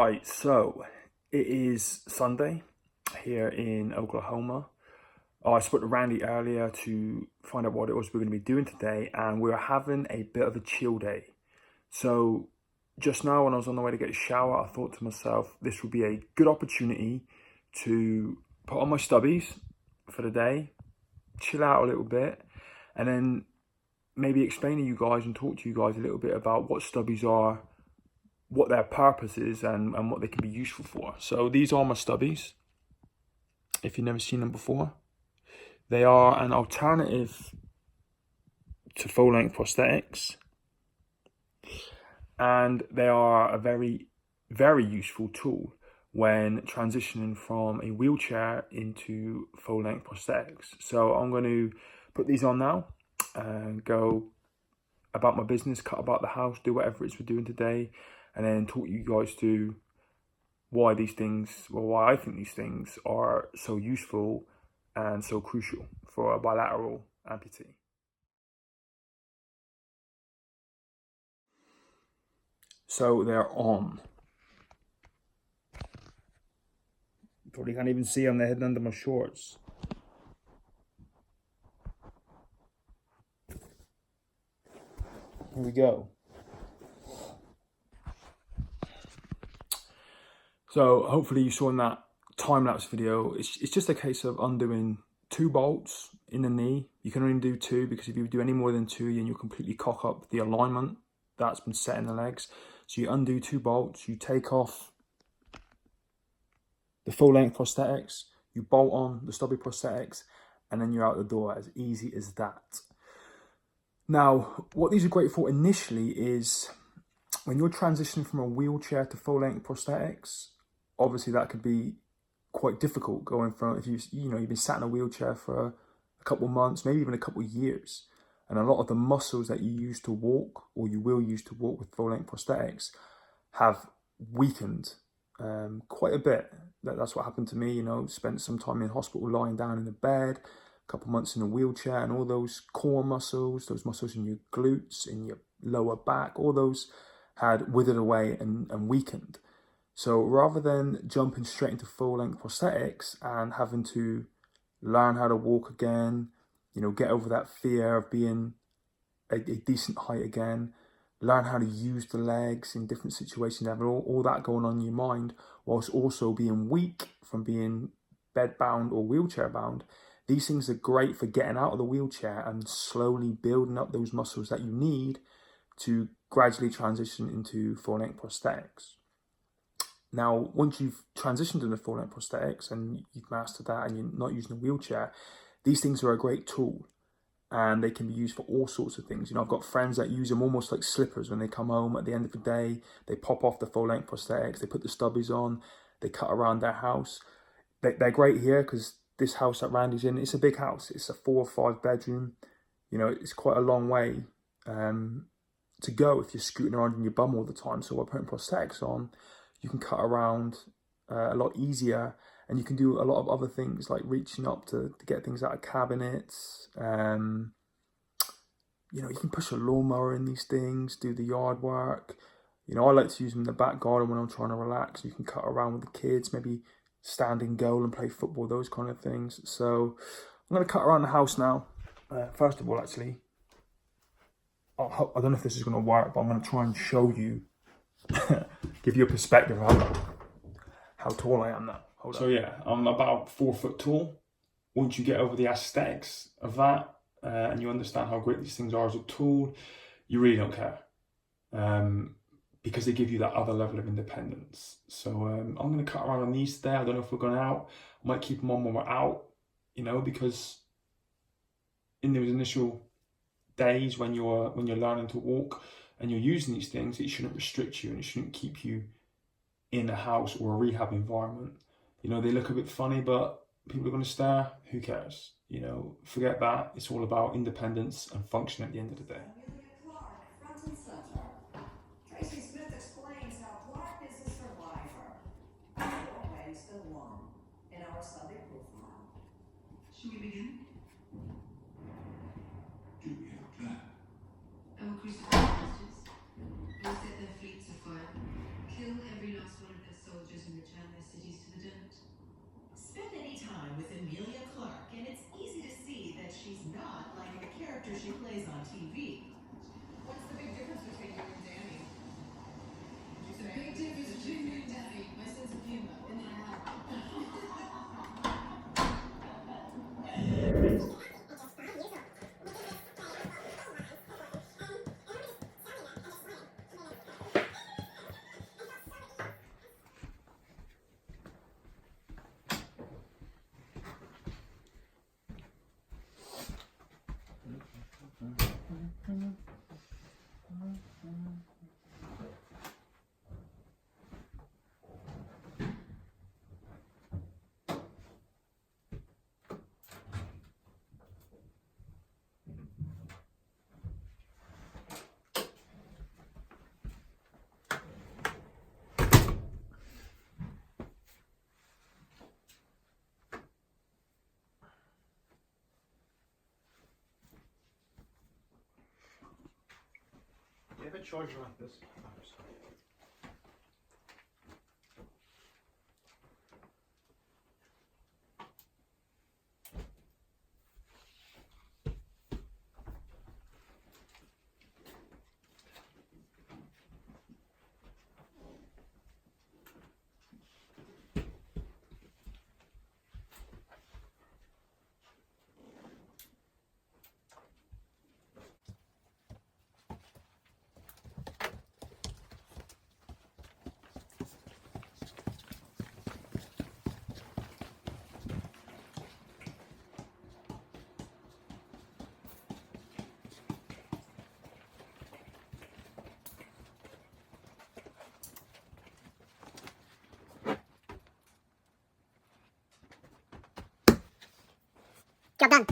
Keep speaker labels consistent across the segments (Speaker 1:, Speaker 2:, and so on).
Speaker 1: Right, so it is Sunday here in Oklahoma. I spoke to Randy earlier to find out what it was we're going to be doing today, and we're having a bit of a chill day. So just now, when I was on the way to get a shower, I thought to myself, this would be a good opportunity to put on my stubbies for the day, chill out a little bit, and then maybe explain to you guys and talk to you guys a little bit about what stubbies are, what their purpose is, and what they can be useful for. So these are my stubbies, if you've never seen them before. They are an alternative to full-length prosthetics, and they are a very, very useful tool when transitioning from a wheelchair into full-length prosthetics. So I'm going to put these on now and go about my business, cut about the house, do whatever it is we're doing today, and then talk you guys through why these things, well, why I think these things are so useful and so crucial for a bilateral amputee. So they're on. Probably can't even see them, they're hidden under my shorts. Here we go. So hopefully you saw in that time-lapse video, it's just a case of undoing 2 bolts in the knee. You can only do 2 because if you do any more than 2, then you'll completely cock up the alignment that's been set in the legs. So you undo 2 bolts, you take off the full-length prosthetics, you bolt on the stubby prosthetics, and then you're out the door, as easy as that. Now, what these are great for initially is when you're transitioning from a wheelchair to full-length prosthetics, obviously that could be quite difficult going from, if you've been sat in a wheelchair for a couple of months, maybe even a couple of years, and a lot of the muscles that you use to walk, or you will use to walk with full-length prosthetics, have weakened quite a bit. That's what happened to me. Spent some time in hospital lying down in the bed, a couple of months in a wheelchair, and all those core muscles, those muscles in your glutes, in your lower back, all those had withered away and weakened. So rather than jumping straight into full-length prosthetics and having to learn how to walk again, get over that fear of being a decent height again, learn how to use the legs in different situations, having all that going on in your mind, whilst also being weak from being bed-bound or wheelchair-bound, these things are great for getting out of the wheelchair and slowly building up those muscles that you need to gradually transition into full-length prosthetics. Now, once you've transitioned into full-length prosthetics and you've mastered that and you're not using a wheelchair, these things are a great tool and they can be used for all sorts of things. I've got friends that use them almost like slippers. When they come home at the end of the day, they pop off the full-length prosthetics, they put the stubbies on, they cut around their house. They're great here because this house that Randy's in, it's a big house. It's a 4 or 5 bedroom. It's quite a long way to go if you're scooting around in your bum all the time. So by putting prosthetics on, you can cut around a lot easier, and you can do a lot of other things like reaching up to get things out of cabinets. You can push a lawnmower in these things, do the yard work. I like to use them in the back garden when I'm trying to relax. You can cut around with the kids, maybe stand in goal and play football, those kind of things. So I'm going to cut around the house now. First of all, actually, I don't know if this is going to work, but I'm going to try and show you, give you a perspective of how tall I am now. So yeah, I'm about 4 foot tall. Once you get over the aesthetics of that and you understand how great these things are as a tool, you really don't care because they give you that other level of independence. So I'm going to cut around on these today. I don't know if we're going out. I might keep them on when we're out, because in those initial days when you're learning to walk and you're using these things, it shouldn't restrict you and it shouldn't keep you in a house or a rehab environment. They look a bit funny, but people are going to stare. Who cares? Forget that. It's all about independence and function at the end of the day.
Speaker 2: Front and center. Tracy Smith explains how Clark is a survivor. Doorway still one in our stubby profile.
Speaker 3: Should we begin?
Speaker 4: Do we have a plan?
Speaker 3: I will crucify the monsters. We'll set their fleets afire. Kill every last one of their plays on TV.
Speaker 4: What's the big difference between you and Danny? Would you say?
Speaker 5: Big difference between me and Danny, my sense of humor, and then I have
Speaker 1: You have a charger like this? Oh, sorry.
Speaker 6: Job done.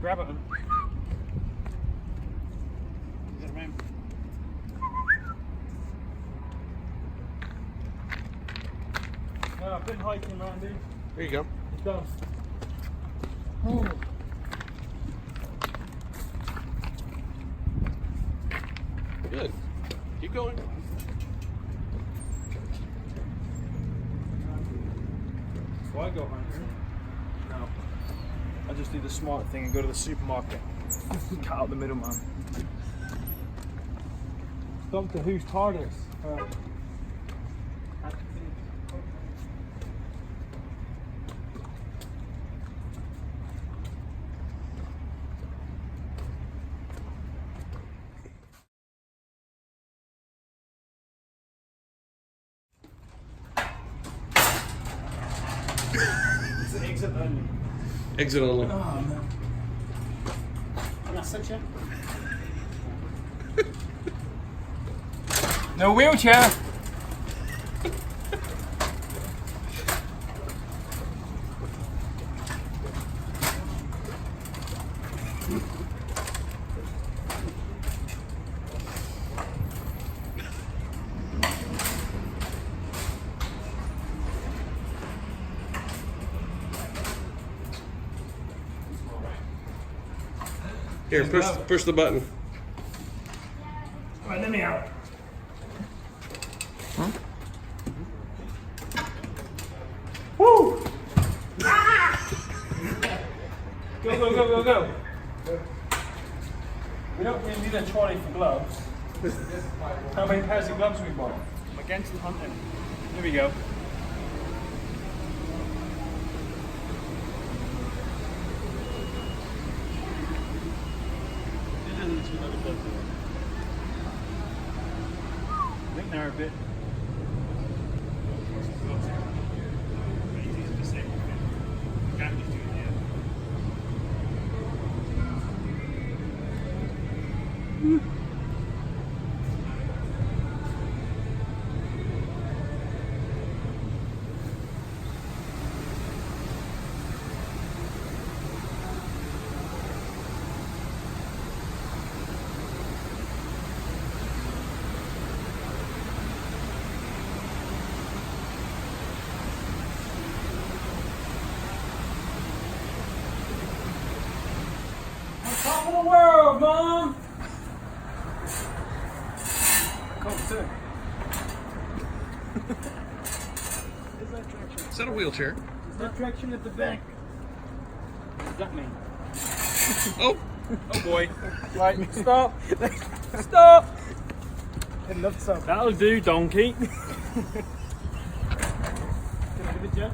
Speaker 1: Grab it. Get it, man. No, I've been hiking, Randy.
Speaker 7: There you go.
Speaker 1: It's done.
Speaker 7: Good. Keep going.
Speaker 1: So I go hunting. No. I just do the smart thing and go to the supermarket. Cut out the middleman. Doctor Who's TARDIS.
Speaker 6: It's an exit only.
Speaker 7: Exit only.
Speaker 1: Oh, no.
Speaker 6: Can I sit you?
Speaker 1: No wheelchair.
Speaker 7: Here, push the button.
Speaker 6: Right, let me out. Woo! Go. We don't really need a trolley for gloves. How many pairs of gloves we bought? I'm against hunting. Here we go. I think they're a bit. Top of the world, Mom! Cool, too. Is that traction?
Speaker 7: Is that a wheelchair?
Speaker 6: Is that traction at the back? What does that mean?
Speaker 7: Oh!
Speaker 6: Oh boy. Right, stop! Stop! It looks up. That'll do, donkey. Can I give it, Jeff?